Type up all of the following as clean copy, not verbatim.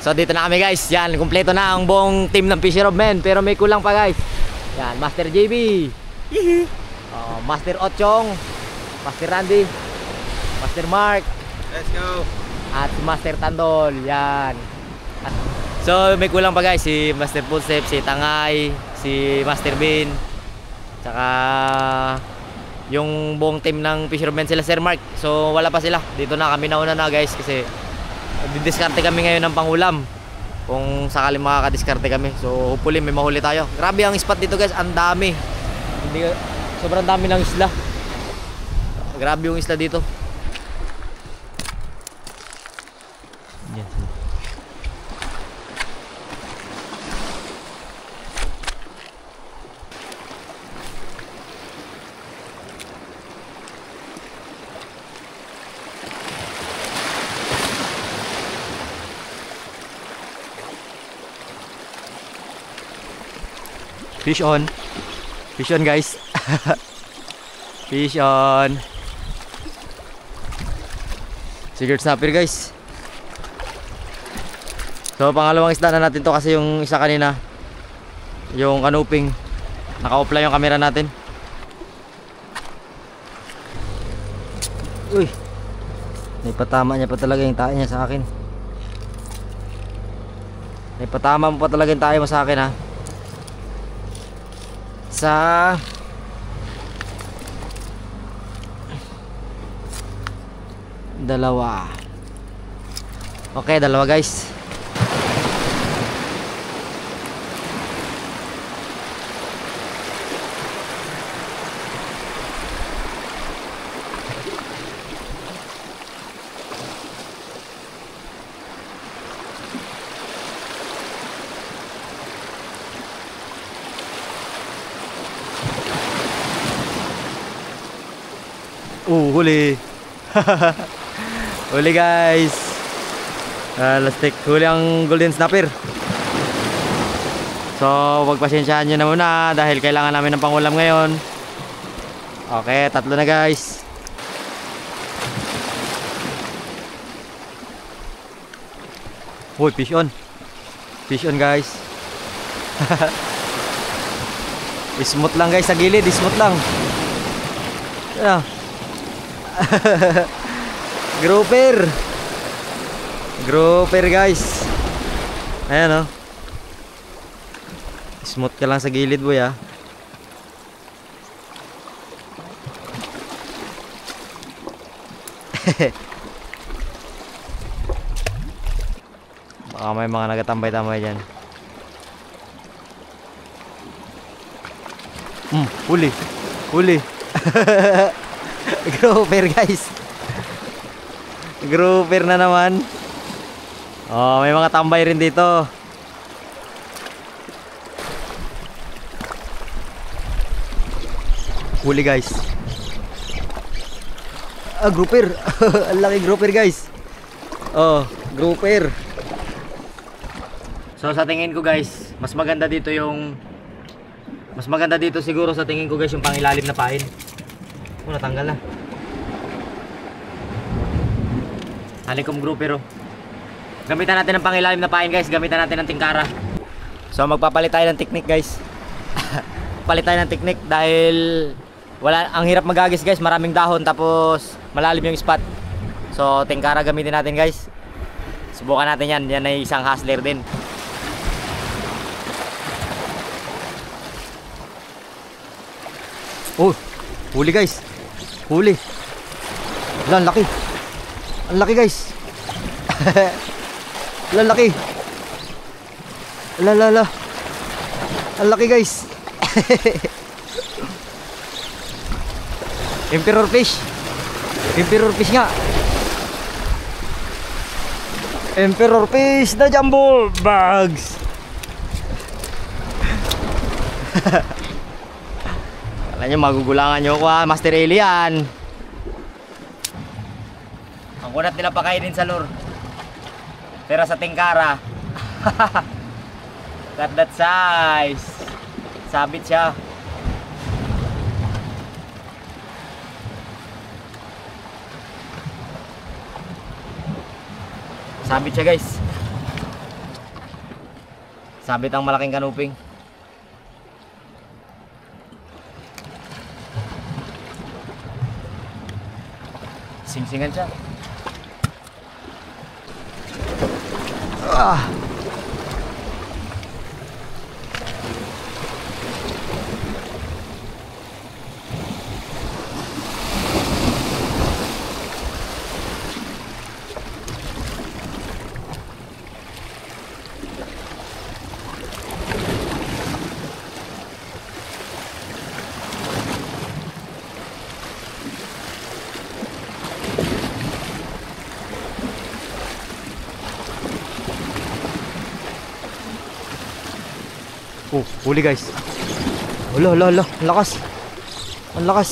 So dito na kami guys. Yan, kumpleto na ang buong team ng Fisher of Men. Pero may kulang pa guys. Yan, Master JB. Master Ochong. Master Randy. Master Mark. Let's go. At si Master Tandol. Yan. So may kulang pa guys. Si Master Footstep, si Tangay, si Master Bean. Tsaka yung buong team ng Fisher of Men sila Sir Mark. So wala pa sila. Dito na kami nauna na guys. Kasi didiskarte kami ngayon ng pangulam. Kung sakaling makakadiskarte kami. So hopefully may mahuli tayo. Grabe ang spot dito guys. Ang dami. Sobrang dami ng isla. Grabe yung isla dito. Yan. Fish on. Fish on guys. Fish on. Sigurd snapper guys. So pangalawang isda na natin to kasi yung isa kanina, yung kanuping, naka-off lang yung camera natin. Uy, naipatama niya pa talaga yung tae niya sa akin. Naipatama mo pa talaga yung tae mo sa akin ha. Sa dalawa. Okay, dalawa guys. Huli. Huli guys. Lastik. Huli ang golden snapper. So pagpasensyahan nyo na muna dahil kailangan namin ng pangulam ngayon. Okay, tatlo na guys. Uy, fish on. Fish on guys. Smooth lang guys sa gilid. Smooth lang. Yeah. Grouper. Grouper guys. Ayan oh. Smooth ka lang sa gilid boy ah. Baka may mga nagatambay-tambay dyan. Huli. Huli. Grouper guys. Grouper na naman. Oh, may mga tambay rin dito. Huli guys. Grouper. Ang laki grouper guys. Oh, grouper. So sa tingin ko guys, mas maganda dito siguro sa tingin ko guys yung pangilalim na pain. Natanggal na. Halikom grouper oh. Gamitan natin ng pangilalim na pain guys. Gamitan natin ng tingkara. So magpapalit tayo ng technique guys. Palit tayo ng technique dahil ang hirap magagis guys. Maraming dahon tapos malalim yung spot. So tingkara gamitin natin guys. Subukan natin yan. Yan ay isang hustler din. Oh, huli guys. Huli. Ang laki. Ang laki guys. Ang laki. Lala. Ang laki guys. Emperor fish. Emperor fish nga. Emperor fish na jumbo bags. Kala nyo magugulangan nyo ako ha, Master Alien. Ang kunat nila pakainin sa lure. Pero sa tingkara got that size. Sabit siya. Sabit siya guys. Sabit ang malaking kanuping. Singsingan siya. Ah. Oh, huli guys. Hala, hala, hala. Ang lakas. Ang lakas.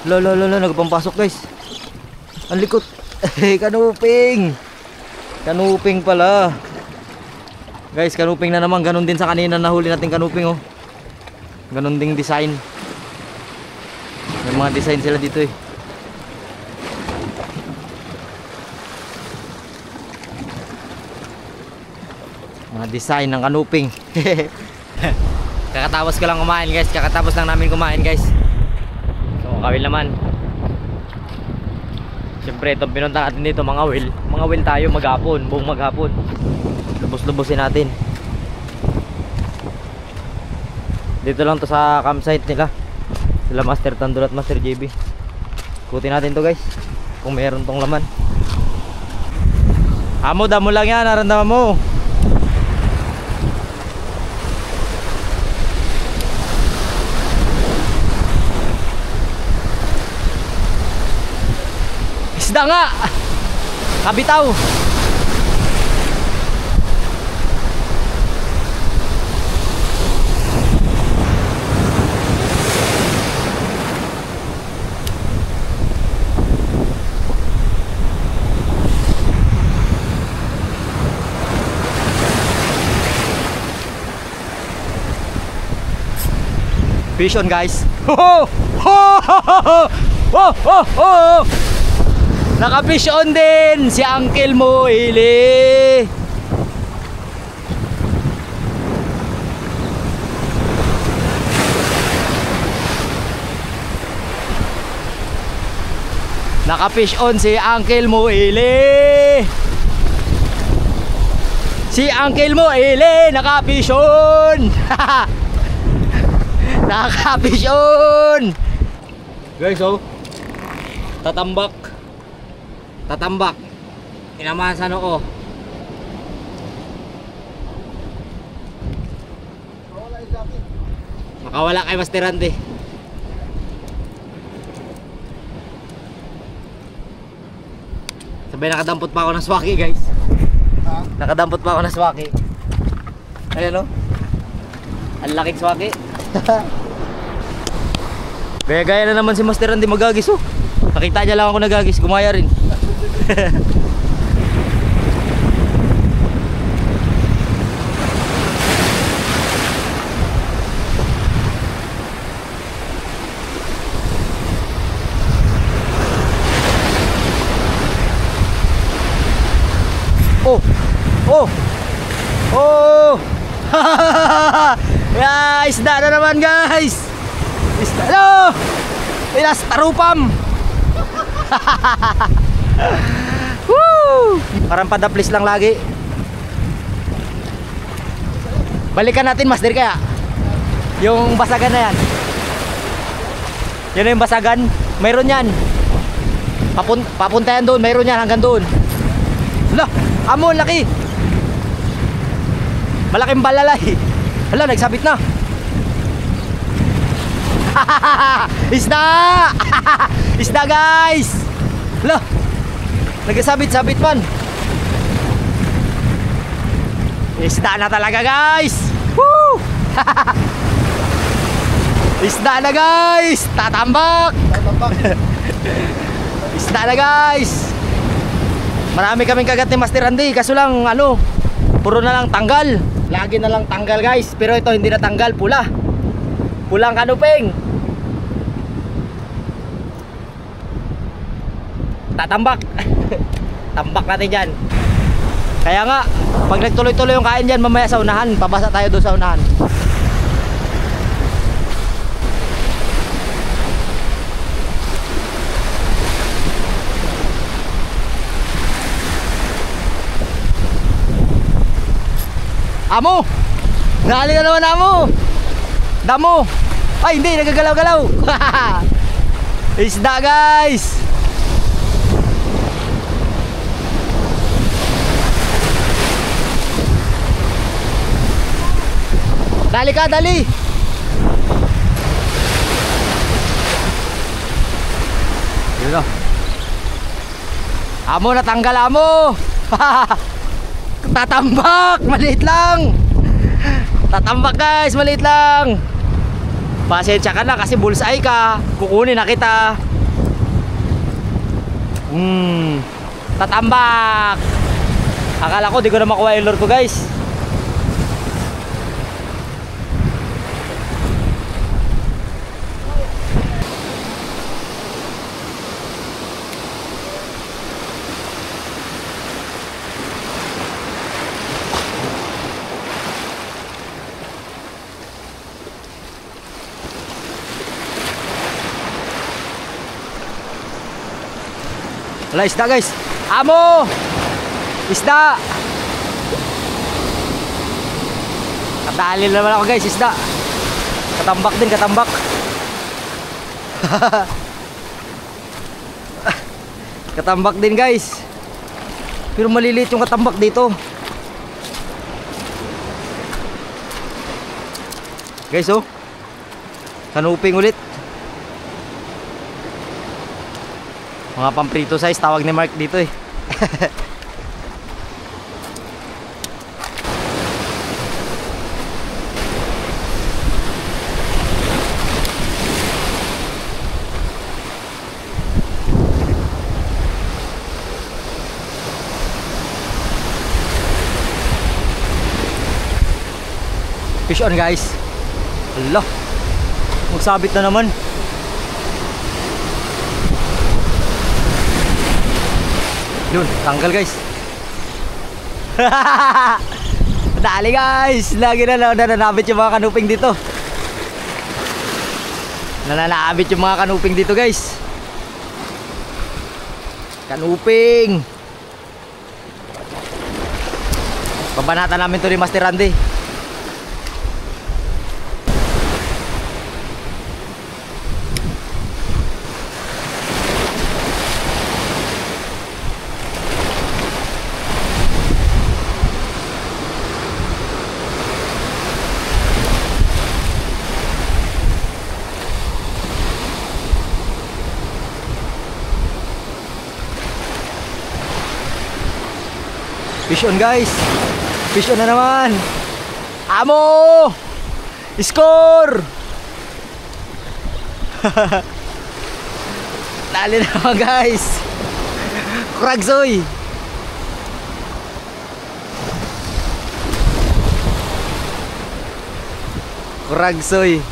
Hala, hala, hala. Nagpampasok guys. Ang likot. Kanuping. Kanuping pala. Guys, kanuping na naman. Ganon din sa kanina nahuli natin kanuping oh. Ganon ding design. May mga design sila dito eh. Mga design ng kanuping. Kakatapos ko lang kumain guys. Kakatapos lang namin kumain guys. So kawil naman. Siyempre itong pinunta natin dito mga will. Mga will tayo maghapon. Buong maghapon. Lubos-lubosin natin. Dito lang to sa campsite nila. Sila Master Tandol at Master JB. Ikutin natin to guys. Kung mayroon tong laman. Amo, damo lang yan. Naramdaman mo. Isda nga! Kabitaw! Fish on guys! Ho ho! Ho ho ho ho ho! Naka-fish on din si Uncle mo, Ili. Naka-fish on si Uncle mo, Ili. Si Uncle mo, Ili, naka-fish on. Naka-fish on. Guys, oh. Tatambak. Tatambak. Tinamahan sa noo. Makawala kay Master Randy. Sabay nakadampot pa ako ng swaki guys. Nakadampot pa ako ng swaki. Ayan o. Ang laking swaki. Gaya-gaya na naman si Master Randy magagis oh. Nakita niya lang ako nagagis. Gumaya rin. Oh! Oh! Oh! Yeah, isda na naman guys! Isda! Hello! Ilas tarupam! Woo! Parang padaplis lang lagi. Balikan natin Master kaya. Yung basagan na yan. Yan yung basagan. Mayroon yan. Papunta yan doon. Mayroon yan hanggang doon. Hala, amon laki. Malaking balalay. Hala, nagsabit na. Isda! Isda guys! Hala! Nagsabit-sabit man. Isda na talaga guys! Woo! Isda na guys! Tatambak! Tatambak! Isda na guys! Marami kaming kagat ni Master Randy. Kaso lang ano, puro na lang tanggal. Lagi na lang tanggal guys. Pero ito hindi na tanggal, pula. Pulang kanuping. Tatambak. Tambak natin dyan. Kaya nga, pag nagtuloy-tuloy yung kain dyan, mamaya sa unahan, pabasa tayo doon sa unahan. Amo! Nahali na naman amo! Damo! Ay hindi, nagagalaw-galaw! Isda guys! Dali ka, dali! Yun o. Amo, natanggal amo! Tatambak! Maliit lang! Tatambak guys, maliit lang! Pasensya ka na kasi bullseye ka. Kukunin na kita. Tatambak! Akala ko di ko na makuha yung lure ko guys. Wala isda guys. Amo! Isda! Katali naman ako guys, isda. Katambak din, katambak. Katambak din guys. Pero maliliit yung katambak dito. Guys oh. Kanuping ulit. Mga pamprito size tawag ni Mark dito eh. Fish on guys. Allah, magsabit na naman. Yun, tanggal guys. Dali guys. Lagi na nananabit yung mga kanuping dito. Nananabit yung mga kanuping dito guys. Kanuping. Pabanatan namin to ni Master Randy. Fish on guys. Fish on na naman. Amo! Score! Dali na naman guys. Kragsoy. Kragsoy.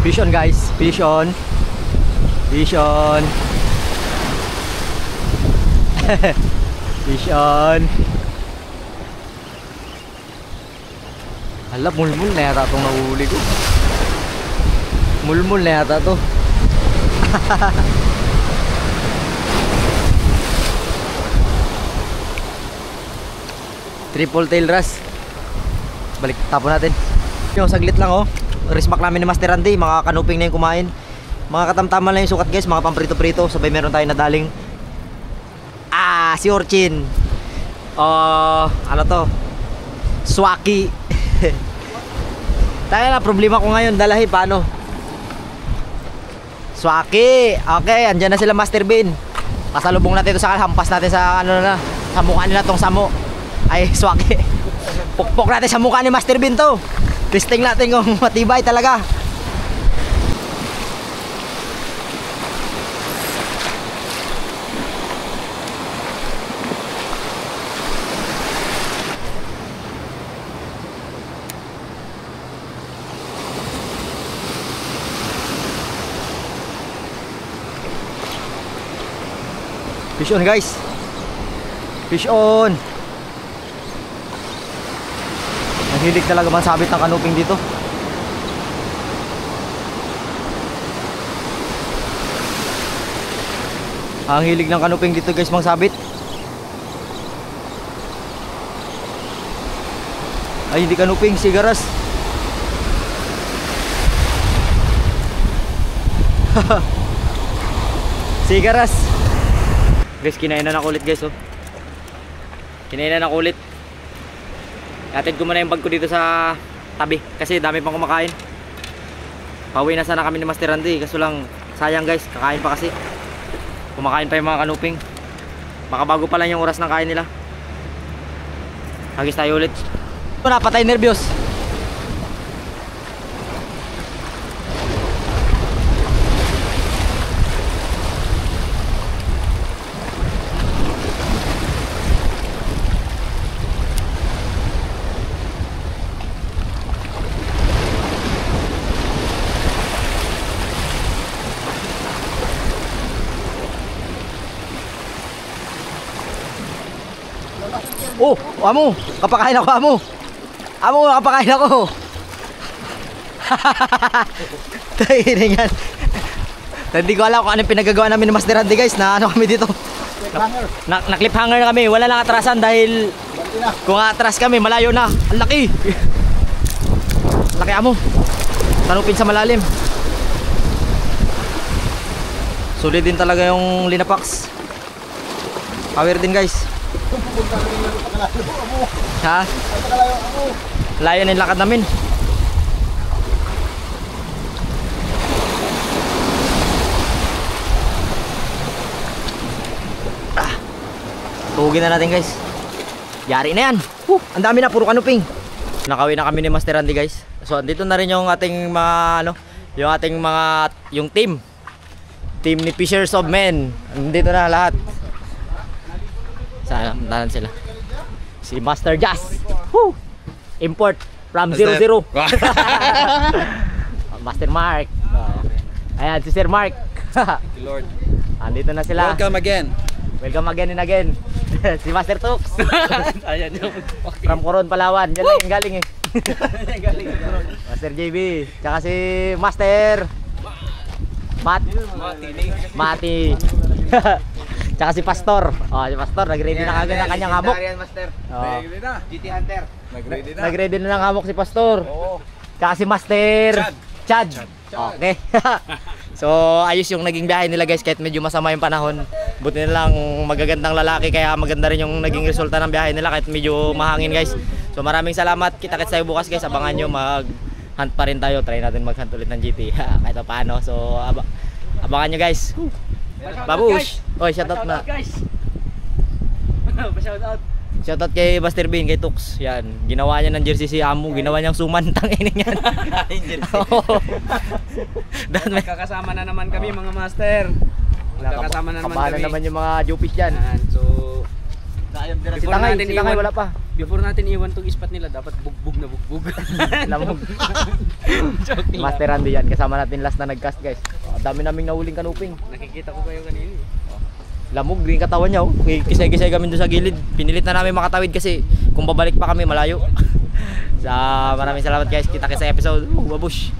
Fish on guys, fish on. Fish on. Fish on. Hala, mulmul na yata itong nahuli ko. Mulmul na yata ito. Triple tail wrasse. Balik, tapon natin. Yung saglit lang oh. Rismak namin ni Master Randy, mga kanuping na yung kumain. Mga katamtaman lang yung sukat guys, mga pamprito-prito. Sabay meron tayo nadaling si Orchin. Ano to? Swaki. Tayo na, problema ko ngayon, dalahi paano? Swaki. Okay, andyan na sila Master Bean. Pasalubong natin ito sa hampas natin sa ano na, sa mukha nila tong samo. Ay, swaki. Pukpok natin sa mukha ni Master Bean to. Testing natin kung matibay talaga. Fish on guys. Fish on. Ang hilig talaga mansabit ng kanuping dito. Ang hilig ng kanuping dito guys mangsabit. Ay hindi kanuping, sigaras. Sigaras. Guys, kinainan ako ulit guys oh. Kinainan ako ulit. Atid ko muna yung bag ko dito sa tabi kasi dami pang kumakain. Pauwi na sana kami ni Master Randy, kaso lang sayang guys, kakain pa kasi. Kumakain pa yung mga kanuping. Makabago pa lang yung oras ng kain nila. Hagis tayo ulit. Napatay nervyos. Oh, amo, kapakain ako amo. Amo, kapakain ako. Tayo hindi ko alam kung anong pinagagawa namin ni Master Randy guys, na ano kami dito. Na cliffhanger na kami, wala lang atrasan dahil kung atras kami, malayo na. Ang laki. Laki amo. Tanupin sa malalim. Sulit din talaga yung linapax. Power din guys. Ha? Layo na yung lakad namin. Tugin na natin guys. Yari na yan. Ang dami na, puro kanuping. Nakawin na kami ni Master Randy guys. So dito na rin yung ating mga yung ating mga team ni Fishers of Men. Dito na lahat. Sana tanan sila. Si Master Jazz. Import from 00. Master Mark. Ayan si Sir Mark. Thank you Lord. Andito na sila. Welcome again. Welcome again and again. Si Master Tux. Ayan yung From Coron, Palawan. Yan lang yung galing eh. Master JB. Tsaka si Master Mati. Tsaka si Pastor. Oh, si Pastor nag-ready na kagad ng kanyang hamok. Master. Oh. GT Hunter. Nag-ready na. Nag-ready na ng hamok si Pastor. Oo. Tsaka si Master Chad. Okay. So ayos yung naging biyahe nila guys, kahit medyo masama yung panahon. Buti na lang magagandang lalaki, kaya maganda rin yung naging resulta ng biyahe nila kahit medyo mahangin guys. So maraming salamat. Kita-kits tayo bukas guys. Abangan nyo, mag-hunt pa rin tayo. Try natin mag-hunt ulit ng GT kahit paano. So abangan nyo guys. Babush. Oy, shoutout na. Shoutout. Shoutout kay Buster Bean, kay Tux. Yan, ginawa niya ng jersey si Amo, ginawa niyang suman, tanginin yan. Magkakasama na naman kami mga master. Magkakasama na naman Kabahan kami. na naman yung mga Jupis dyan. So Si Tangay wala pa. Before natin iwan tong ispat nila, dapat bugbog na bugbog. Lamog. Joke lang. Master Randy yan, kasama natin last na nag-cast guys. Ang dami naming nahuling kanuping. Nakikita ko kayo kanina. Lamog din katawan niya oh. Kisay-kisay kami doon sa gilid. Pinilit na namin makatawid kasi kung babalik pa kami malayo. Maraming salamat guys. Kita-kits sa episode. Babush.